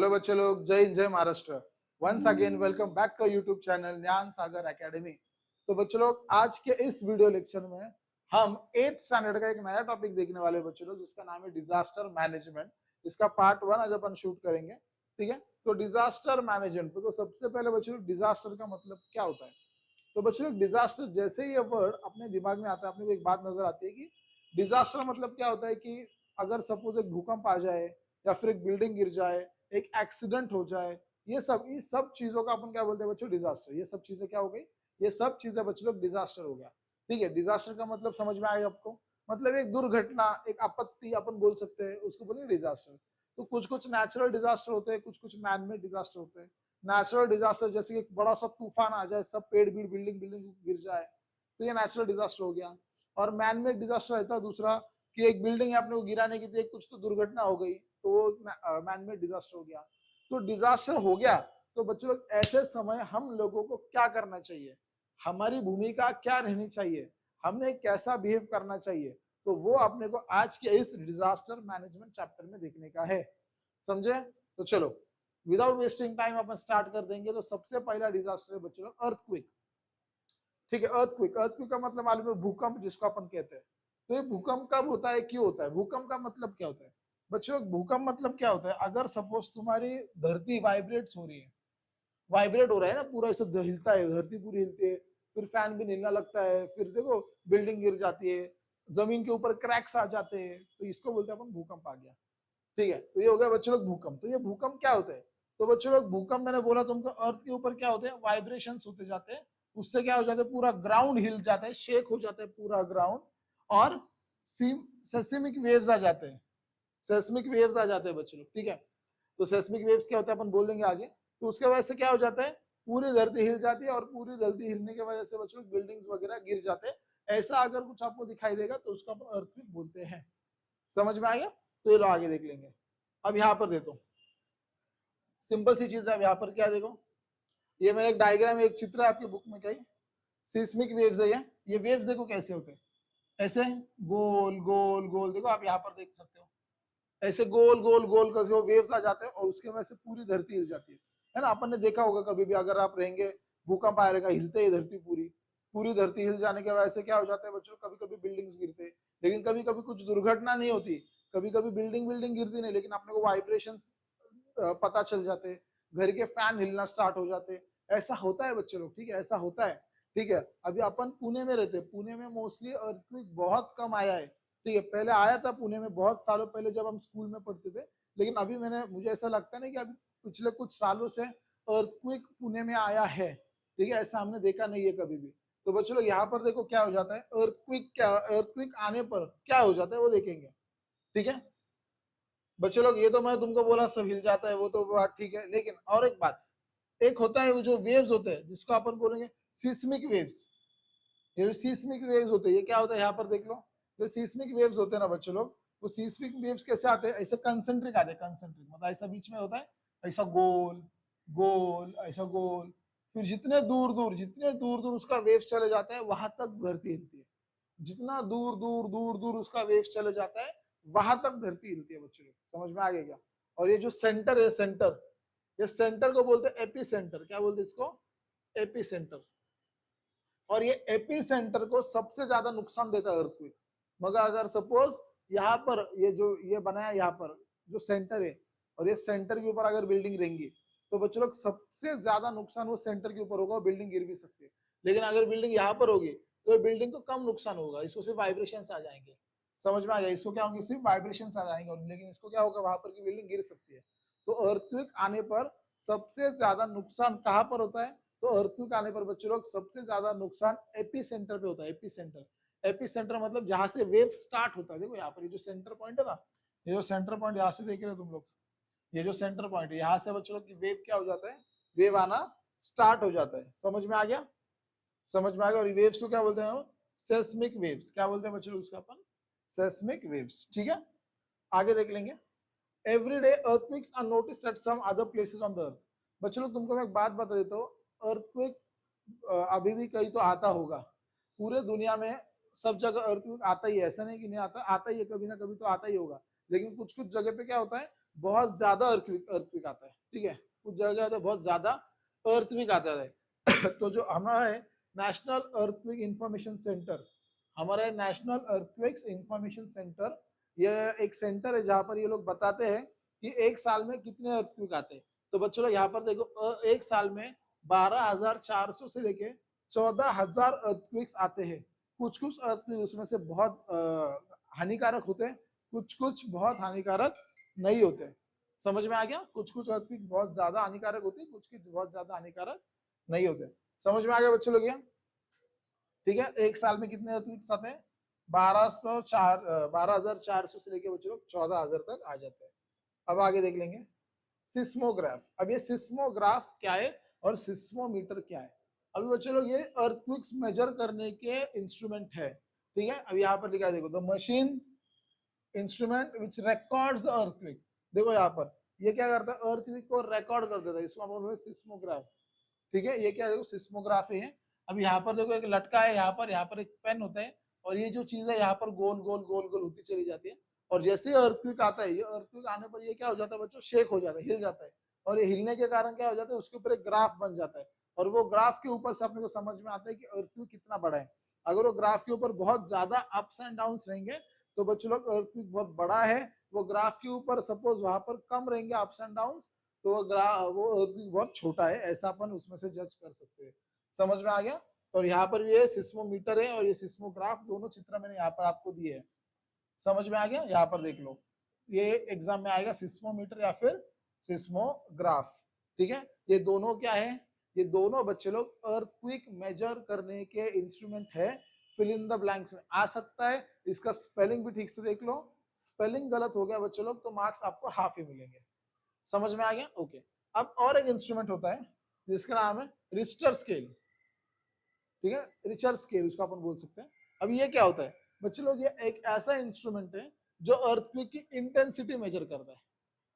Hello बच्चे लोग, जय हिंद, जय Maharashtra. Once again welcome back to YouTube channel Gyan Sagar academy. तो बच्चे लोग, आज के इस वीडियो लेक्चर में हम 8th स्टैंडर्ड का एक नया टॉपिक देखने वाले बच्चे लोग, जिसका नाम है डिजास्टर मैनेजमेंट। इसका पार्ट 1 आज अपन शूट करेंगे, ठीक है। तो डिजास्टर मैनेजमेंट, तो सबसे पहले बच्चे लोग डिजास्टर का मतलब क्या होता है। तो बच्चे लोग, डिजास्टर जैसे ही ये वर्ड अपने दिमाग में आता है, अपने को एक बात नजर आती है कि डिजास्टर मतलब क्या होता है कि अगर सपोज एक भूकंप आ जाए या फिर एक बिल्डिंग गिर जाए, एक एक्सीडेंट हो जाए, ये सब चीजों का अपन क्या बोलते हैं बच्चों, डिजास्टर। ये सब चीजें क्या हो गई, ये सब चीजें बच्चों लोग डिजास्टर हो गया, ठीक है। डिजास्टर का मतलब समझ में आया आपको, मतलब एक दुर्घटना, एक आपत्ति अपन बोल सकते हैं, उसको बोलेंगे डिजास्टर। तो कुछ कुछ नेचुरल डिजास्टर होते हैं, कुछ कुछ मैन मेड डिजास्टर होते हैं। नेचुरल डिजास्टर जैसे कि एक बड़ा सा तूफान आ जाए, सब पेड़ बिल्डिंग बिल्डिंग गिर जाए, तो ये नेचुरल डिजास्टर हो गया। और मैन मेड डिजास्टर रहता है दूसरा, कि एक बिल्डिंग अपने को गिराने की थी, कुछ तो दुर्घटना हो गई, तो वो मैन मेड डिजास्टर हो गया। तो डिजास्टर हो गया, तो बच्चों लोग ऐसे समय हम लोगों को क्या करना चाहिए, हमारी भूमिका क्या रहनी चाहिए, हमने कैसा बिहेव करना चाहिए, तो वो अपने को आज के इस डिजास्टर मैनेजमेंट चैप्टर में देखने का है, समझे। तो चलो, विदाउट वेस्टिंग टाइम अपन स्टार्ट कर देंगे। तो सबसे पहला डिजास्टर है बच्चों लोग अर्थक्वेक, ठीक है। अर्थक्वेक, अर्थक्वेक का मतलब मालूम है, भूकंप जिसको अपन कहते हैं। तो ये भूकंप कब होता है, क्यों होता है, भूकंप का मतलब क्या होता है बच्चों। भूकंप मतलब क्या होता है, अगर सपोज तुम्हारी धरती वाइब्रेट्स हो रही है, वाइब्रेट हो रहा है ना, पूरा ऐसे हिलता है, धरती पूरी हिलती है, फिर फैन भी हिलने लगता है, फिर देखो बिल्डिंग गिर जाती है, जमीन के ऊपर क्रैक्स आ जाते हैं, तो इसको बोलते हैं अपन भूकंप आ गया, ठीक है। तो ये हो गया बच्चों लोग भूकंप। तो ये भूकंप क्या होता है, तो बच्चों लोग भूकंप मैंने बोला तुमको, अर्थ के ऊपर क्या होते हैं, वाइब्रेशंस होते जाते हैं, उससे क्या हो जाता है, पूरा ग्राउंड हिल जाता है, शेक हो जाता है पूरा ग्राउंड, और सेस्मिक वेव्स आ जाते हैं, सेस्मिक वेव्स आ जाते हैं बच्चों लोग, ठीक है। तो सेस्मिक वेव्स क्या होता है अपन बोल देंगे आगे। तो उसके वजह से क्या हो जाता है, पूरी धरती हिल जाती है, और पूरी धरती हिलने की वजह से बच्चों बिल्डिंग्स वगैरह गिर जाते हैं। ऐसा अगर कुछ आपको दिखाई देगा तो उसको अपन अर्थक्वेक बोलते हैं, समझ में आ गया। तो ये लो आगे देख लेंगे। अब यहाँ पर देता हूँ, सिंपल सी चीज है। अब यहाँ पर क्या देखो, ये मैं एक डायग्राम, एक चित्र है आपकी बुक में, क्या सिस्मिक वेव्स है ये वेव्स देखो कैसे होते हैं, ऐसे गोल गोल गोल, देखो आप यहाँ पर देख सकते हो, ऐसे गोल गोल गोल करके वो वेव्स आ जाते हैं, और उसके वजह से पूरी धरती हिल जाती है ना। अपन ने देखा होगा कभी भी, अगर आप रहेंगे, भूकंप आएगा, हिलते ही धरती पूरी, पूरी धरती हिल जाने की वजह से क्या हो जाता है बच्चों, कभी कभी बिल्डिंग्स गिरते हैं, लेकिन कभी कभी कुछ दुर्घटना नहीं होती, कभी कभी बिल्डिंग बिल्डिंग गिरती नहीं, लेकिन अपने को वाइब्रेशन पता चल जाते, घर के फैन हिलना स्टार्ट हो जाते, ऐसा होता है बच्चे लोग, ठीक है, ऐसा होता है, ठीक है। अभी अपन पुणे में रहते, पुणे में मोस्टली अर्थक्वेक बहुत कम आया है, ठीक है। पहले आया था पुणे में बहुत सालों पहले, जब हम स्कूल में पढ़ते थे, लेकिन अभी मुझे ऐसा लगता नहीं कि अभी पिछले कुछ सालों से अर्थक्वेक पुणे में आया है, ठीक है, ऐसा हमने देखा नहीं है कभी भी। तो बच्चों लोग यहाँ पर देखो क्या हो जाता है, अर्थक्वेक आने पर क्या हो जाता है वो देखेंगे, ठीक है। बच्चे लोग, ये तो मैं तुमको बोला सब हिल जाता है, वो तो बात ठीक है, लेकिन और एक बात, एक होता है वो जो वेव्स होते हैं, जिसको अपन बोलेंगे सिस्मिक वेव्स। ये जो सिस्मिक वेव्स होते हैं, ये क्या होता है यहाँ पर देख लो, जो सिस्मिक वेव्स होते हैं ना बच्चे लोग, वो सिस्मिक वेव्स कैसे आते हैं, ऐसे कंसेंट्रिक आते हैं, कंसेंट्रिक मतलब ऐसा बीच में होता है, ऐसा गोल गोल, ऐसा गोल, फिर जितने दूर दूर उसका वेव्स चले जाता है, वहां तक धरती हिलती है। जितना दूर दूर दूर दूर उसका वेव्स चले जाता है, वहां तक धरती हिलती है बच्चों लोग, समझ में आ गया क्या। और ये जो सेंटर है, सेंटर, ये सेंटर को बोलते हैं एपी सेंटर, क्या बोलते हैं इसको, एपी सेंटर। और ये एपी सेंटर को सबसे ज्यादा नुकसान देता है अर्थक्वेक। मगर अगर सपोज यहाँ पर ये जो ये बनाया यहाँ पर जो सेंटर है, और ये सेंटर के ऊपर अगर बिल्डिंग रहेंगी, तो बच्चों लोग सबसे ज्यादा नुकसान वो सेंटर के ऊपर होगा, बिल्डिंग गिर भी सकती है। लेकिन अगर बिल्डिंग यहाँ पर होगी, तो बिल्डिंग को कम नुकसान होगा, इसको सिर्फ वाइब्रेशन आ जाएंगे, समझ में आ गया, इसको क्या होंगे, सिर्फ वाइब्रेशन आ जाएंगे, लेकिन इसको क्या होगा, वहां पर की बिल्डिंग गिर सकती है। तो अर्थक्वेक आने पर सबसे ज्यादा नुकसान कहाँ पर होता है, तो अर्थक्वेक आने पर बच्चों लोग सबसे ज्यादा नुकसान एपी सेंटर पे होता है। एपी सेंटर, एपी सेंटर मतलब जहां से वेव स्टार्ट होता है, देखो यहाँ पर ये जो सेंटर पॉइंट है ना, ये जो सेंटर पॉइंट यहाँ से देख रहे हो तुम लोग, ये जो सेंटर पॉइंट है, यहाँ से बच्चों लोग की वेव क्या हो जाता है, वेव आना स्टार्ट हो जाता है, समझ में आ गया, समझ में आ गया। और वेव्स को क्या बोलते हैं, सेस्मिक वेव्स, क्या बोलते हैं बच्चों लोग उसका अपन, सेस्मिक वेव्स, ठीक है। आगे देख लेंगे। Every day earthquakes are noticed at some other places on the earth. बच्चों लोग, तुमको मैं एक बात बता देता हूँ, अर्थक्वेक अभी भी कहीं तो आता होगा, पूरे दुनिया में सब जगह अर्थक्वेक आता ही है, ऐसा नहीं कि नहीं आता, आता ही है, कभी ना कभी तो आता ही होगा। लेकिन कुछ कुछ जगह पे क्या होता है, बहुत ज्यादा अर्थक्वेक आता है, ठीक है, कुछ जगह तो बहुत ज्यादा अर्थक्वेक आता है। तो जो हमारा है नेशनल अर्थक्वेक इंफॉर्मेशन सेंटर, हमारा है नेशनल अर्थक्वेक्स इंफॉर्मेशन सेंटर, ये एक सेंटर है जहां पर ये लोग बताते हैं कि एक साल में कितने अर्थक्वेक आते हैं। तो बच्चों लोग यहाँ पर देखो एक साल में 12,400 से लेके 14,000 अर्थक्वेक्स आते हैं। कुछ कुछ अर्थक्वेक उसमें से बहुत हानिकारक होते हैं, कुछ कुछ बहुत हानिकारक नहीं होते। समझ में आ गया? कुछ कुछ अर्थक्वेक बहुत ज्यादा हानिकारक होते हैं, कुछ कुछ बहुत ज्यादा हानिकारक नहीं होते। समझ में आ गया बच्चों लोग ये? ठीक है, एक साल में कितने अर्थक्वेक्स आते हैं? 12,400 से लेके बच्चों लोग 14,000 तक आ जाते हैं। अब आगे देख लेंगे सिस्मोग्राफ। अब ये सिस्मोग्राफ क्या है और सिस्मोमीटर क्या है? अभी बच्चों लोग ये अर्थक्वेक्स मेजर करने के इंस्ट्रूमेंट है, ठीक है। अब यहाँ पर लिखा है देखो, the machine instrument which records the earthquake. देखो यहाँ पर ये क्या करता है, अर्थक्वेक को रिकॉर्ड कर देता है, इसको हम बोलते हैं सिस्मोग्राफ, ठीक है। ये क्या है, देखो सिस्मोग्राफ है। अब यहाँ पर देखो एक लटका है, यहाँ पर एक पेन होता है, और ये जो चीज है यहाँ पर गोल गोल गोल गोल होती चली जाती है, और जैसे अर्थक्वेक आता है, ये अर्थक्वेक आने पर ये क्या हो जाता है बच्चों, शेक हो जाता है, हिल जाता है, और ये हिलने के कारण क्या हो जाता है, उसके ऊपर एक ग्राफ बन जाता है, और वो ग्राफ के ऊपर से अपने को समझ में आता है कि अर्थक्वेक कितना बड़ा है। अगर वो ग्राफ के ऊपर बहुत ज्यादा अप्स एंड डाउन रहेंगे तो बच्चों लोग अर्थक्वेक बहुत बड़ा है। वो ग्राफ के ऊपर सपोज वहां पर कम रहेंगे अप्स एंड डाउन, तो वो अर्थक्वेक बहुत छोटा है, ऐसा अपन उसमें से जज कर सकते हैं। समझ में आ गया? और यहाँ पर भी ये सिस्मोमीटर है और ये सिस्मोग्राफ, दोनों चित्र मैंने यहाँ पर आपको दिए हैं। समझ में आ गया? यहाँ पर देख लो, ये एग्जाम में आएगा सिस्मोमीटर या फिर सिस्मोग्राफ, ठीक है। ये दोनों क्या है, ये दोनों बच्चे लोग अर्थक्वेक मेजर करने के इंस्ट्रूमेंट है। फिल इन द ब्लैंक्स में आ सकता है, इसका स्पेलिंग भी ठीक से देख लो, स्पेलिंग गलत हो गया बच्चे लोग तो मार्क्स आपको हाफ ही मिलेंगे। समझ में आ गया? ओके। अब और एक इंस्ट्रूमेंट होता है जिसका नाम है रिश्टर स्केल, ठीक है, रिचर स्केल उसको अपन बोल सकते हैं। अब ये क्या होता है बच्चे लोग, ये एक ऐसा इंस्ट्रूमेंट है जो अर्थक्वेक की इंटेंसिटी मेजर करता है।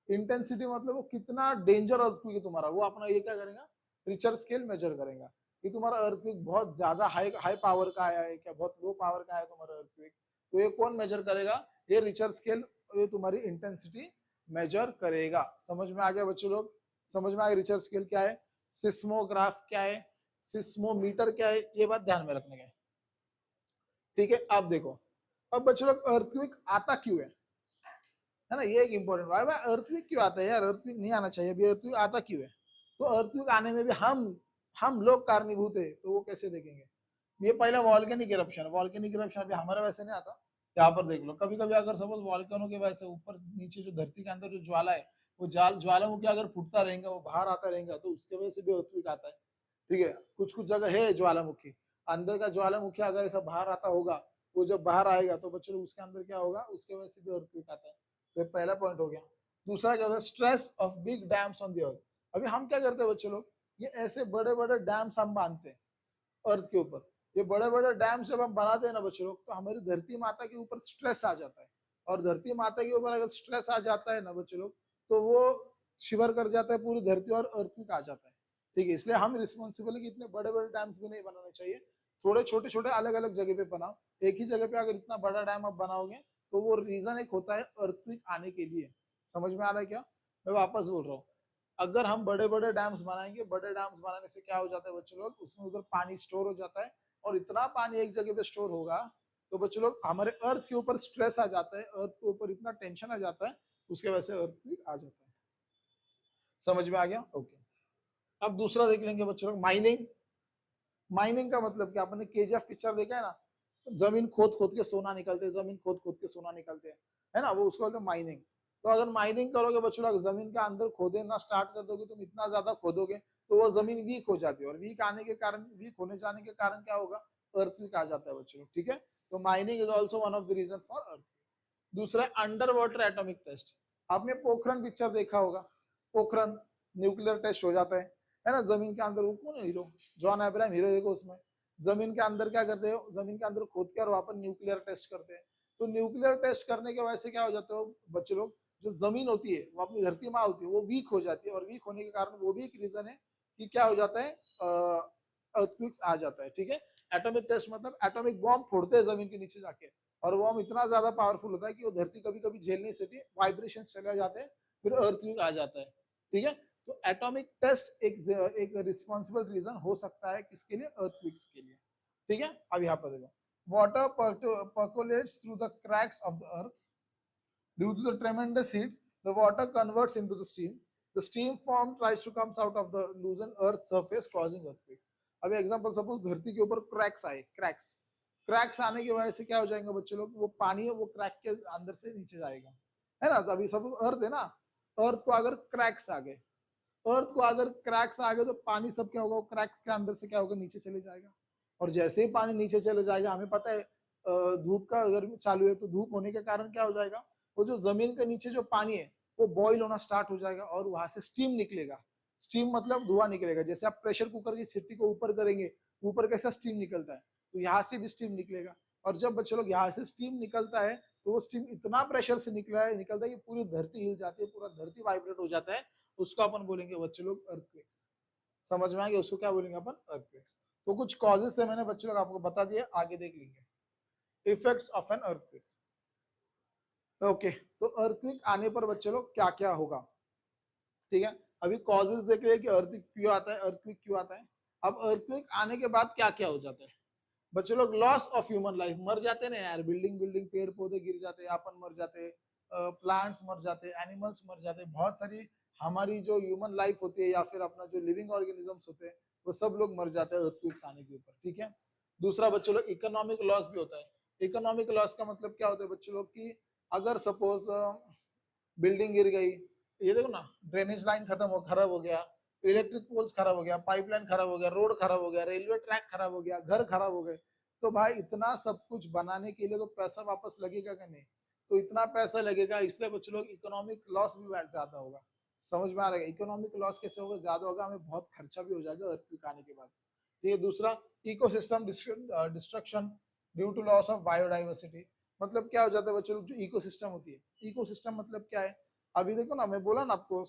इंटेंसिटी मतलब वो कितना डेंजर अर्थक्वेक है तुम्हारा, वो अपना ये क्या करेगा, रिचर स्केल मेजर करेगा कि तुम्हारा अर्थक्वेक बहुत ज्यादा हाई हाई पावर का आया है क्या, बहुत लो पावर का आया तुम्हारा अर्थक्वेक, तो ये कौन मेजर करेगा, ये रिचर स्केल, ये तुम्हारी इंटेंसिटी मेजर करेगा। समझ में आ गया बच्चों लोग? समझ में आ गया रिचर स्केल क्या है, सिस्मोग्राफ क्या है, सिस्मोमीटर क्या है, ये बात ध्यान में रखने का, ठीक है। अब देखो, अब बच्चों लोग अर्थक्वेक आता क्यों है ना, ये एक इंपॉर्टेंट बात है। अर्थक्वेक क्यों आता है यार, अर्थक्वेक नहीं आना चाहिए, अभी अर्थक्वेक आता क्यों है? तो अर्थक्वेक आने में भी हम लोग कारणीभूत है, तो वो कैसे देखेंगे। ये पहला वॉल्केनिक इरप्शन, वॉल्केनिक इरप्शन अभी हमारे वैसे नहीं आता। यहाँ पर देख लो, कभी कभी अगर सपोज वॉल्केनो के वजह से ऊपर नीचे जो धरती के अंदर जो ज्वाला है, वो ज्वालामुखी अगर फूटता रहेगा, वो बाहर आता रहेगा, तो उसके वजह से भी अर्थक्वेक आता है, ठीक है। कुछ कुछ जगह है ज्वालामुखी, अंदर का ज्वालामुखी अगर ऐसा बाहर आता होगा, वो जब बाहर आएगा तो बच्चों उसके अंदर क्या होगा, उसके वजह से भी अर्थक्वेक आता है। तो पहला पॉइंट हो गया। दूसरा क्या होता है, stress of big dams on the अर्थ। अभी हम क्या करते हैं बच्चों लोग, ये ऐसे बड़े बड़े डैम्स हम बांधते हैं अर्थ के ऊपर। ये बड़े बड़े डैम जब हम बनाते हैं ना बच्चों लोग, तो हमारी धरती माता के ऊपर स्ट्रेस आ जाता है, और धरती माता के ऊपर अगर स्ट्रेस आ जाता है ना बच्चों लोग, तो वो शिवर कर जाता है पूरी धरती और अर्थक्वेक आ जाता है, ठीक है। इसलिए हम रिस्पॉन्सिबल है कि इतने बड़े बड़े डैम्स भी नहीं बनाने चाहिए, थोड़े छोटे छोटे अलग अलग जगह पे बनाओ। एक ही जगह पे अगर इतना बड़ा डैम आप बनाओगे तो वो रीजन एक होता है अर्थक्वेक आने के लिए। समझ में आ रहा है क्या? मैं वापस बोल रहा हूँ, अगर हम बड़े बड़े डैम्स बनाएंगे, बड़े डैम्स बनाने से क्या हो जाता है बच्चों लोग, उसमें उधर पानी स्टोर हो जाता है, और इतना पानी एक जगह पे स्टोर होगा तो बच्चों लोग हमारे अर्थ के ऊपर स्ट्रेस आ जाता है, अर्थ के ऊपर इतना टेंशन आ जाता है, उसके वजह से अर्थक्वेक आ जाता है। समझ में आ गया? ओके। अब दूसरा देख लेंगे बच्चों लोग, माइनिंग। माइनिंग का मतलब क्या, आपने केजीएफ पिक्चर देखा है ना, जमीन खोद खोद के सोना निकलते हैं, जमीन खोद खोद के सोना निकलते हैं, है ना, वो उसको बोलते हैं माइनिंग। तो अगर माइनिंग करोगे बच्चों लोग, जमीन के अंदर खोदना स्टार्ट कर दोगे, तुम इतना ज्यादा खोदोगे तो वो जमीन वीक हो जाती है, और वीक आने के कारण, वीक होने जाने के कारण क्या होगा, अर्थक्वेक आ जाता है बच्चों लोग, ठीक है। तो mining is also one of the reason for earth. दूसरा अंडर वाटर एटॉमिक टेस्ट। आपने पोखरन पिक्चर देखा होगा, पोखरन न्यूक्लियर टेस्ट हो जाता है ना, जमीन के अंदर। वो कौन है हीरो, जॉन अब्राहम हीरो, देखो उसमें जमीन के अंदर क्या करते हो, जमीन के अंदर खोद कर वहां पर न्यूक्लियर टेस्ट करते हैं। तो न्यूक्लियर टेस्ट करने के वजह से क्या हो जाता है बच्चे लोग, जो जमीन होती है वो अपनी धरती माँ होती है, वो वीक हो जाती है, और वीक होने के कारण वो भी एक रीजन है कि क्या हो जाता है, अर्थक्वेक्स आ जाता है, ठीक है। एटॉमिक टेस्ट मतलब एटॉमिक बॉम्ब फोड़ते हैं जमीन के नीचे जाके, और वो हम इतना ज्यादा पावरफुल होता है कि वो धरती कभी कभी झेल नहीं सकती, वाइब्रेशन चले जाते हैं, फिर अर्थक्वेक आ जाता है। ठीक है, तो एटॉमिक टेस्ट एक रिस्पॉन्सिबल रीजन हो सकता है किसके लिए, अर्थक्वेक्स के लिए। ठीक है, अब यहाँ पर देखो, water percolates through the cracks of the earth due to the tremendous heat. The water converts into the steam. The steam form tries to comes out of the loosened earth surface causing earthquakes. अभी example suppose धरती के ऊपर cracks आए, cracks आने की वजह से क्या हो जाएगा बच्चे लोग, वो पानी है वो क्रैक के अंदर से नीचे जाएगा, है ना। तो अभी सपोज अर्थ है ना, अर्थ को अगर क्रैक्स आ गए, तो पानी सब क्या होगा, क्रैक्स के अंदर से क्या होगा, नीचे चले जाएगा। और जैसे ही पानी नीचे चले जाएगा, हमें पता है धूप का अगर चालू है तो धूप होने के कारण क्या हो जाएगा, वो जो जमीन के नीचे जो पानी है वो बॉईल होना स्टार्ट हो जाएगा और वहां से स्टीम निकलेगा। स्टीम मतलब धुआं निकलेगा। जैसे आप प्रेशर कुकर की सीटी को ऊपर करेंगे, ऊपर कैसा स्टीम निकलता है, तो यहाँ से भी स्टीम निकलेगा। और जब बच्चे लोग यहाँ से स्टीम निकलता है तो वो स्टीम इतना प्रेशर से निकलता है कि पूरी धरती हिल जाती है, पूरा धरती वाइब्रेट हो जाता है। उसको अपन बोलेंगे बच्चे लोग अर्थक्वेक्स। समझ में आ गया, उसको क्या बोलेंगे अपन, अर्थक्वेक्स। तो कुछ कॉजेस थे, मैंने बच्चे लोग आपको बता दिए, आगे देख लेंगे। Effects of an earthquake. Okay, तो अर्थक्वेक आने पर बच्चे लोग क्या क्या होगा। ठीक है, अभी कॉजेस देख रहे हैं कि अर्थक्वेक क्यों आता है, अर्थक्वेक क्यों आता है। अब अर्थक्वेक आने के बाद क्या क्या हो जाता है बच्चे लोग, लॉस ऑफ ह्यूमन लाइफ, मर जाते ना यार, बिल्डिंग पेड़ पौधे गिर जाते हैं, अपन मर जाते हैं, प्लांट्स मर जाते हैं, एनिमल्स मर जाते हैं, बहुत सारी हमारी जो ह्यूमन लाइफ होती है या फिर अपना जो लिविंग ऑर्गेनिजम्स होते हैं वो सब लोग मर जाते हैं अर्थक्वेक्स आने के ऊपर। ठीक है, दूसरा बच्चे लोग इकोनॉमिक लॉस भी होता है। इकोनॉमिक लॉस का मतलब क्या होता है बच्चे लोग की, अगर सपोज बिल्डिंग गिर गई, ये देखो ना, ड्रेनेज लाइन खराब हो गया, इलेक्ट्रिक पोल्स खराब हो गया, पाइपलाइन खराब हो गया, रोड खराब हो गया, रेलवे ट्रैक खराब हो गया, घर खराब हो गए, तो भाई इतना सब कुछ बनाने के लिए तो पैसा वापस लगेगा कि नहीं, तो इतना पैसा लगेगा, इसलिए बच्चे लोग इकोनॉमिक लॉस भी ज्यादा होगा। समझ में आ रहा है, इकोनॉमिक लॉस कैसे होगा, ज्यादा होगा, हमें बहुत खर्चा भी हो जाएगा अर्थक्वेक आने के बाद। ठीक है, दूसरा ecosystem destruction due to loss of biodiversity. मतलब क्या हो जाता है बच्चों, जो इकोसिस्टम होती है, इकोसिस्टम मतलब क्या है, अभी देखो ना, मैं बोला ना आपको,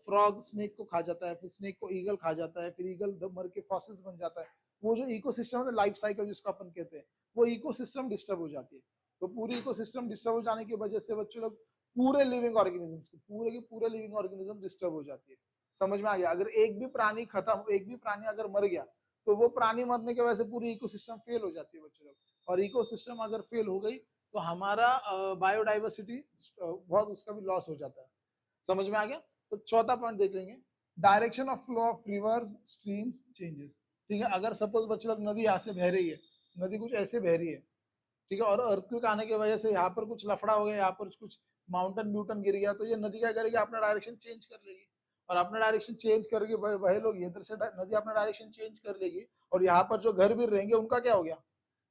फ्रॉग स्नेक को खा जाता है, फिर स्नेक को ईगल खा जाता है, फिर ईगल मर के फॉसिल्स बन जाता है। वो जो इकोसिस्टम है, लाइफ साइकिल जिसको अपन कहते हैं, वो इकोसिस्टम डिस्टर्ब हो जाती है। तो पूरी इकोसिस्टम डिस्टर्ब हो जाने की वजह से बच्चों लोग पूरे लिविंग ऑर्गेनिजम्स, पूरे के पूरे लिविंग ऑर्गेनिज्म डिस्टर्ब हो जाती है। समझ में आ गया, अगर एक भी प्राणी खत्म, एक भी प्राणी अगर मर गया, तो वो प्राणी मरने की वजह से पूरी इकोसिस्टम फेल हो जाती है बच्चों लोग। और इकोसिस्टम अगर फेल हो गई तो हमारा बायोडाइवर्सिटी बहुत, उसका भी लॉस हो जाता है। समझ में आ गया। तो चौथा पॉइंट देख लेंगे, direction of flow of reverse streams changes. ठीक है, अगर सपोज बच्चे लोग नदी यहाँ से बह रही है, नदी कुछ ऐसे बह रही है, ठीक है, और अर्थक्वेक आने की वजह से यहाँ पर कुछ लफड़ा हो गया, यहाँ पर कुछ माउंटेन ब्यूटन गिर गया, तो ये नदी क्या करेगी, अपना डायरेक्शन चेंज कर लेगी। और अपना डायरेक्शन चेंज करके वह लोग इधर से नदी अपना डायरेक्शन चेंज कर लेगी, और यहाँ पर जो घर भी रहेंगे उनका क्या हो गया,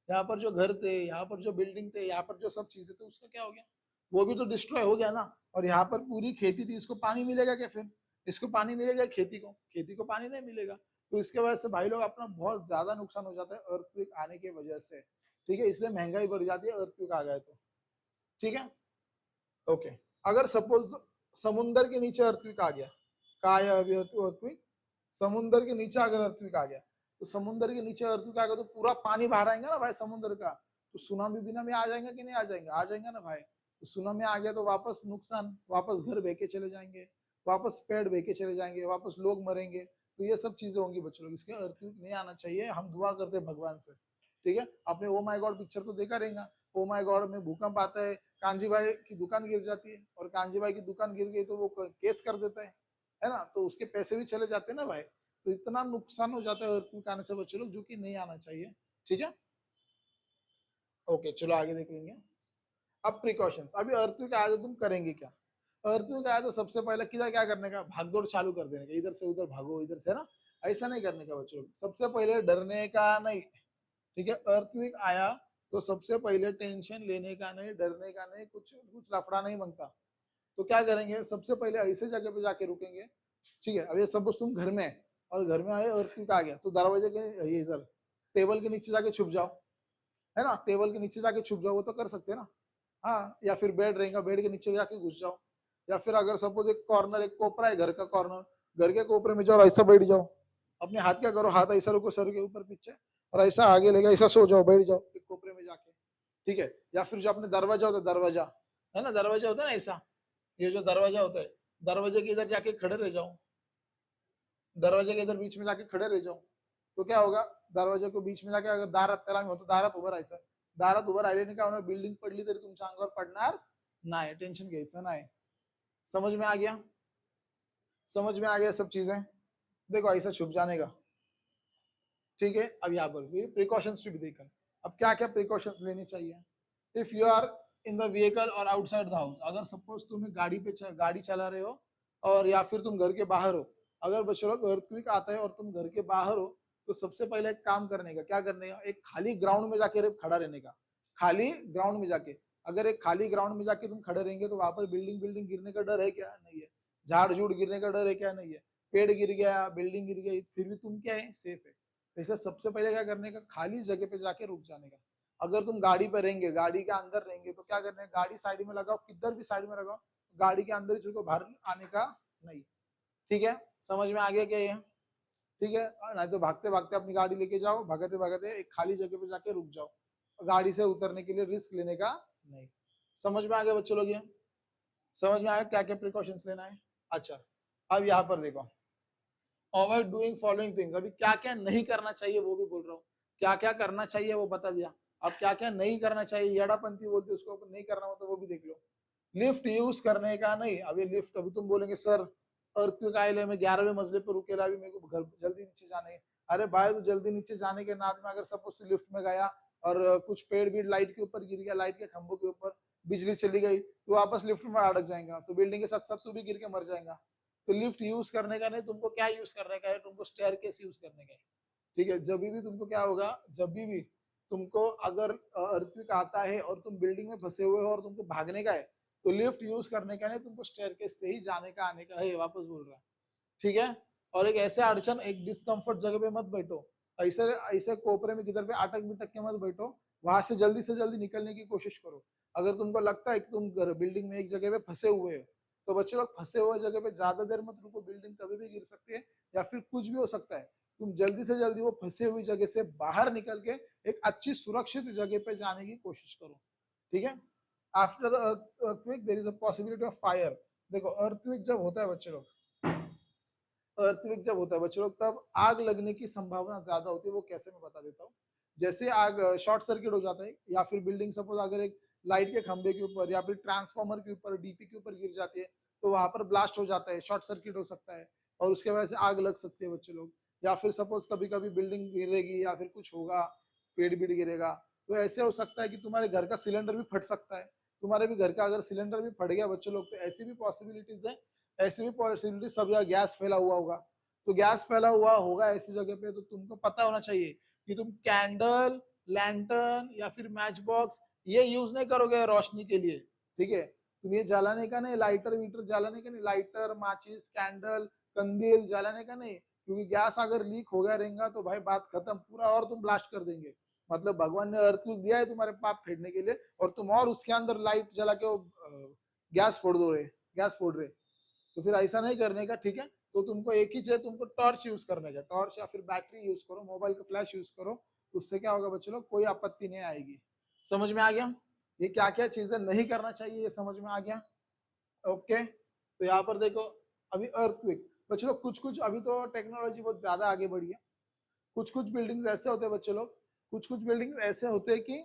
यहाँ पर जो घर थे, यहाँ पर जो बिल्डिंग थे, यहाँ पर जो सब चीजें थे, उसका क्या हो गया, वो भी तो डिस्ट्रॉय हो गया ना। और यहाँ पर पूरी खेती थी, इसको पानी मिलेगा क्या, फिर इसको पानी मिलेगा, खेती को पानी नहीं मिलेगा। तो इसके वजह से भाई लोग अपना बहुत ज्यादा नुकसान हो जाता है अर्थक्वेक आने की वजह से। ठीक है, इसलिए महंगाई बढ़ जाती है अर्थक्वेक आ गए तो। ठीक है, ओके, अगर सपोज समुन्द्र के नीचे अर्थक्वेक आ गया, कहा है अभी अर्थक्वेक, समुन्द्र के नीचे अगर अर्थक्वेक आ गया, तो समुन्द्र के नीचे अर्थक्वेक आ गया तो पूरा पानी बाहर आएगा ना भाई समुद्र का, तो सुनामी बिना में आ जाएगा कि नहीं आ जाएगा, आ जाएगा ना भाई। तो सुनामी आ गया तो वापस नुकसान, वापस घर बह के चले जाएंगे, वापस पेड़ बह के चले जाएंगे, वापस लोग मरेंगे, तो ये सब चीजें होंगी बच्चों लोग। इसके अर्थक्वेक नहीं आना चाहिए, हम दुआ करते हैं भगवान से। ठीक है, आपने ओ माय गॉड पिक्चर तो देखा रहेगा, ओ माय गॉड में भूकंप आता है, कांजी भाई की दुकान गिर जाती है, और कांजी भाई की दुकान गिर गई तो वो केस कर देता है ना, तो उसके पैसे भी चले जाते हैं ना भाई। तो इतना नुकसान हो जाता है अर्थक्वेक आने से बच्चे लोग, जो कि नहीं आना चाहिए। ठीक है, ओके, चलो आगे देख लेंगे। अब प्रिकॉशंस, अभी अर्थक्वेक आया तो तुम करेंगे क्या। अर्थक्वेक आया तो सबसे पहले किधर क्या करने का, भागदौड़ चालू कर देने का, इधर से उधर भागो, इधर से ना, ऐसा नहीं करने का बच्चों। सबसे पहले डरने का नहीं। ठीक है, अर्थक्वेक आया तो सबसे पहले टेंशन लेने का नहीं, डरने का नहीं, कुछ लफड़ा नहीं मांगता। तो क्या करेंगे, सबसे पहले ऐसे जगह पे जाके रुकेंगे। ठीक है, अब ये सब तुम घर में, और घर में आए अर्थक्वेक आ गया तो दरवाजे के ये इधर टेबल के नीचे जाके छुप जाओ, है ना, टेबल के नीचे जाके छुप जाओ, वो तो कर सकते हैं ना। हाँ, या फिर बेड रहेगा, बेड के नीचे जाके घुस जाओ, या फिर अगर सपोज एक कॉर्नर, एक कोपरा है घर का कॉर्नर, घर के कोपरे में जाओ, ऐसा बैठ जाओ, अपने हाथ क्या करो, हाथ ऐसा रखो सर के ऊपर पीछे, और ऐसा आगे लेगा, ऐसा सो जाओ, बैठ जाओ एक कोपरे में जाके। ठीक है, या फिर जो अपने दरवाजा होता है, दरवाजा है ना, दरवाजा होता है ना ऐसा, ये जो दरवाजा होता है दरवाजे के इधर जाके खड़े रह जाओ, दरवाजे के इधर बीच में जाके खड़े रह जाओ, तो क्या होगा, दरवाजे को बीच में जाके अगर दारात त्याला मी होतो दारात उभं राहायचं, दारात उभं राहिल्याने काय होणार, बिल्डिंग पडली तरी तुमच्या अंगावर पडणार नाही, टेंशन घ्यायचं नाही. समझ में आ गया, समझ में आ गया सब चीजें. देखो ऐसा छुप जाने का, ठीक है. अब यहाँ पर प्रिकॉशंस टू बी टेकन. अब क्या क्या प्रिकॉशंस लेनी चाहिए. If you are in the vehicle और आउटसाइड द हाउस, अगर सपोज तुम गाड़ी पे गाड़ी चला रहे हो और या फिर तुम घर के बाहर हो, अगर बच्चों लोग अर्थक्वेक आता है और तुम घर के बाहर हो, तो सबसे पहले एक काम करने का, क्या करने का, एक खाली ग्राउंड में जाके खड़ा रहने का. खाली ग्राउंड में जाके, अगर एक खाली ग्राउंड में जाके तुम खड़े रहेंगे तो वहां पर बिल्डिंग बिल्डिंग गिरने का डर है क्या, नहीं है. झाड़ झूड़ गिरने का डर है क्या, नहीं है. पेड़ गिर गया, बिल्डिंग गिर गई, फिर भी तुम क्या है, सेफ है. इसलिए सबसे पहले क्या करने का, खाली जगह पे जाके रुक जाने का. अगर तुम गाड़ी पे रहेंगे, गाड़ी के अंदर रहेंगे, तो क्या करने, गाड़ी साइड में लगाओ, किधर भी साइड में लगाओ, गाड़ी के अंदर ही बाहर आने का नहीं. ठीक है, समझ में आ गया क्या ये. ठीक है, नहीं तो भागते भागते अपनी गाड़ी लेके जाओ, भागते भागते एक खाली जगह पे जाके रुक जाओ, गाड़ी से उतरने के लिए रिस्क लेने का नहीं. समझ में आ गया बच्चों लोग, ये समझ में आया क्या क्या प्रिकॉशंस लेना है. अच्छा, अब यहाँ पर देखो, अवॉइड डूइंग फॉलोइंग थिंग्स. अभी क्या क्या नहीं करना चाहिए वो भी बोल रहा हूँ, क्या क्या करना चाहिए वो बता दिया. अब क्या क्या नहीं करना चाहिए, येड़ापंथी बोलते उसको, नहीं करना हो तो वो भी देख लो. लिफ्ट यूज करने का नहीं. अभी लिफ्ट, अभी तुम बोलेंगे सर अर्थक्वेक आए मैं 11वें मंजिले पर रुकेला, अभी मेरे को घर जल्दी नीचे जाने है. अरे भाई, तो जल्दी नीचे जाने के नाद में अगर सपोज तो लिफ्ट में गया और कुछ पेड़ भी लाइट के ऊपर गिर गया, लाइट के खंभों के ऊपर बिजली चली गई, तो वापस लिफ्ट में अड़क जाएगा, तो बिल्डिंग के साथ साथ तू भी गिर के मर जाएगा. तो लिफ्ट यूज करने का नहीं, तुमको क्या यूज करने का है, तुमको स्टेयरकेस यूज करने का है. ठीक है, जब भी तुमको क्या होगा, जब भी तुमको अगर अर्थक्वेक आता है और तुम बिल्डिंग में फंसे हुए हो और तुमको भागने का है, तो लिफ्ट यूज करने का नहीं, तुमको स्टेयरकेस से ही जाने का आने का है, वापस बोल रहा है. ठीक है, और एक ऐसे अड़चन, एक डिस्कम्फर्ट जगह पे मत बैठो, ऐसे ऐसे कोपरे में किधर पे अटक बिटक के मत बैठो, वहां से जल्दी निकलने की कोशिश करो. अगर तुमको लगता है कि तुम बिल्डिंग में एक जगह पे फंसे हुए हो, तो बच्चे लोग फंसे हुए जगह पे ज्यादा देर मत रुको, बिल्डिंग कभी भी गिर सकती है या फिर कुछ भी हो सकता है. तुम जल्दी से जल्दी वो फंसे हुई जगह से बाहर निकल के एक अच्छी सुरक्षित जगह पे जाने की कोशिश करो. ठीक है. After the earthquake there is a possibility of fire. देखो अर्थक्वेक जब होता है बच्चे लोग, अर्थक्वेक जब होता है बच्चों लोग, तब आग लगने की संभावना ज्यादा होती है. वो कैसे मैं बता देता हूँ. जैसे आग शॉर्ट सर्किट हो जाता है, या फिर बिल्डिंग सपोज अगर एक लाइट के खंभे के ऊपर या फिर ट्रांसफॉर्मर के ऊपर, डीपी के ऊपर गिर जाती है, तो वहां पर ब्लास्ट हो जाता है, शॉर्ट सर्किट हो सकता है और उसके वजह से आग लग सकती है बच्चे लोग. या फिर सपोज कभी कभी बिल्डिंग गिरेगी या फिर कुछ होगा, पेड़ बीड़ गिरेगा, तो ऐसे हो सकता है कि तुम्हारे घर का सिलेंडर भी फट सकता है. तुम्हारे भी घर का अगर सिलेंडर भी फट गया बच्चों लोग, तो ऐसी भी पॉसिबिलिटीज है, ऐसी भी पॉसिबिलिटी, सब जगह गैस फैला हुआ होगा, तो गैस फैला हुआ होगा ऐसी जगह पे, तो तुमको पता होना चाहिए कि तुम कैंडल, लैंटर्न या फिर मैच बॉक्स ये यूज नहीं करोगे रोशनी के लिए. ठीक है, तुम ये जलाने का नहीं, लाइटर वीटर जलाने का नहीं, लाइटर माचिस कैंडल कंदील जलाने का नहीं, क्योंकि गैस अगर लीक हो गया रहेगा तो भाई बात खत्म, पूरा और तुम ब्लास्ट कर देंगे. मतलब भगवान ने अर्थक्वेक दिया है तुम्हारे पाप फेरने के लिए, और तुम और उसके अंदर लाइट जला के गैस फोड़ दो रहे, गैस फोड़ रहे, तो फिर ऐसा नहीं करने का. ठीक है, तो तुमको एक ही चाहिए, तुमको टॉर्च यूज करने का, टॉर्च या फिर बैटरी यूज करो, मोबाइल का फ्लैश यूज करो, उससे क्या होगा बच्चों लोग, कोई आपत्ति नहीं आएगी. समझ में आ गया ये क्या क्या चीजें नहीं करना चाहिए, ये समझ में आ गया. ओके, तो यहाँ पर देखो, अभी अर्थक्वेक बच्चों लोग, कुछ कुछ अभी तो टेक्नोलॉजी बहुत ज्यादा आगे बढ़ी है, कुछ कुछ बिल्डिंग्स ऐसे होते हैं बच्चों लोग, कुछ कुछ बिल्डिंग्स ऐसे होते हैं कि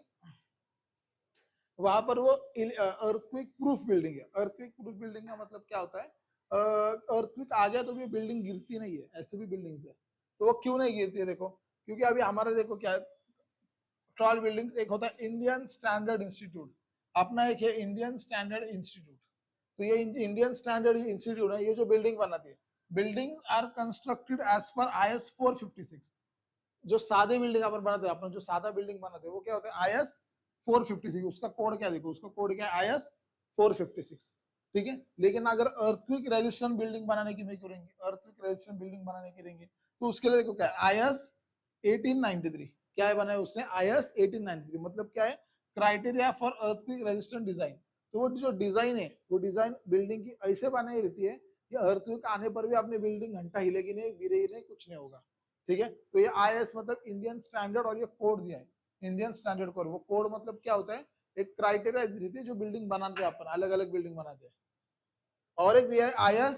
वहां पर वो अर्थक्वेक प्रूफ बिल्डिंग है. अर्थक्वेक प्रूफ बिल्डिंग का मतलब क्या होता है, अर्थक्वेक आ गया तो भी बिल्डिंग गिरती नहीं है, ऐसे भी बिल्डिंग्स है. तो वो क्यों नहीं गिरती है, देखो, क्योंकि अभी हमारे देखो क्या है, टॉल बिल्डिंग्स, एक होता है इंडियन स्टैंडर्ड इंस्टीट्यूट, अपना एक है इंडियन स्टैंडर्ड इंस्टीट्यूट. तो ये इंडियन स्टैंडर्ड इंस्टीट्यूट है, ये जो बिल्डिंग बनाती है, buildings are constructed as per IS 456. जो सादे बिल्डिंग अपन बनाते हैं, अपना जो सादा बिल्डिंग बनाते हैं वो क्या होता है, IS 456. उसका कोड क्या, देखो उसका कोड क्या है, IS 456. ठीक है, लेकिन अगर अर्थक्वेक रेजिस्टेंट बिल्डिंग बनाने की नहीं करेंगे, अर्थक्वेक रेजिस्टेंट बिल्डिंग बनाने की रहेंगे, तो उसके लिए देखो क्या है, IS 1893. क्या है बनाया उसने, IS 1893. मतलब क्या है, criteria for earthquake resistant design. तो वो जो डिजाइन है, वो डिजाइन बिल्डिंग की ऐसे बनाई रहती है कि अर्थक्वेक आने पर भी अपनी बिल्डिंग घंटा हिलेगी नहीं, गिरेगी नहीं, कुछ नहीं होगा. ठीक है, तो ये IS मतलब इंडियन स्टैंडर्ड, और ये कोड दिया है इंडियन स्टैंडर्ड कोड. वो कोड मतलब क्या होता है, एक क्राइटेरिया रहती है जो बिल्डिंग बनाते हैं अपन, अलग अलग बिल्डिंग बनाते हैं. और एक दिया है IS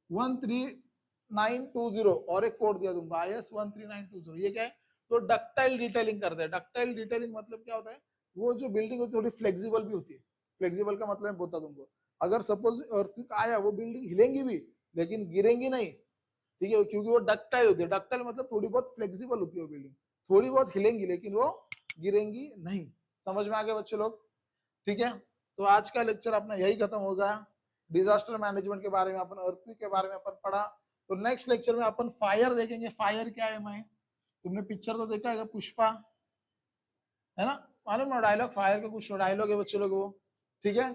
13920 और एक कोड दिया तुमको IS 13920। ये क्या है? तो डक्टाइल डिटेलिंग करते हैं। डक्टाइल डिटेलिंग मतलब क्या होता है? वो जो बिल्डिंग होती है थोड़ी फ्लेक्सिबल भी होती है। फ्लेक्सिबल का मतलब मैं बोलता तुमको, अगर सपोज अर्थक्वेक आया वो बिल्डिंग हिलेंगी भी लेकिन गिरेंगी नहीं, ठीक है, क्योंकि वो डक्टाइल होती है। डक्टाइल मतलब थोड़ी बहुत फ्लेक्सिबल होती है वो बिल्डिंग, थोड़ी बहुत हिलेंगी लेकिन वो गिरेंगी नहीं। समझ में आ गए बच्चे लोग? ठीक है, तो आज का लेक्चर अपना यही खत्म होगा। डिजास्टर मैनेजमेंट के बारे में अपन, अर्थक्वेक के बारे में अपन पढ़ा। तो नेक्स्ट लेक्चर में अपन फायर देखेंगे। फायर क्या है? मैं, तुमने पिक्चर तो देखा है पुष्पा, है ना? मालूम ना डायलॉग, फायर का कुछ डायलॉग है बच्चे लोग वो। ठीक है,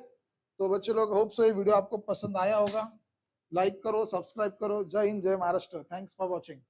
तो बच्चे लोग होप सो ये वीडियो आपको पसंद आया होगा। लाइक करो, सब्सक्राइब करो। जय हिंद, जय महाराष्ट्र। Thanks for watching.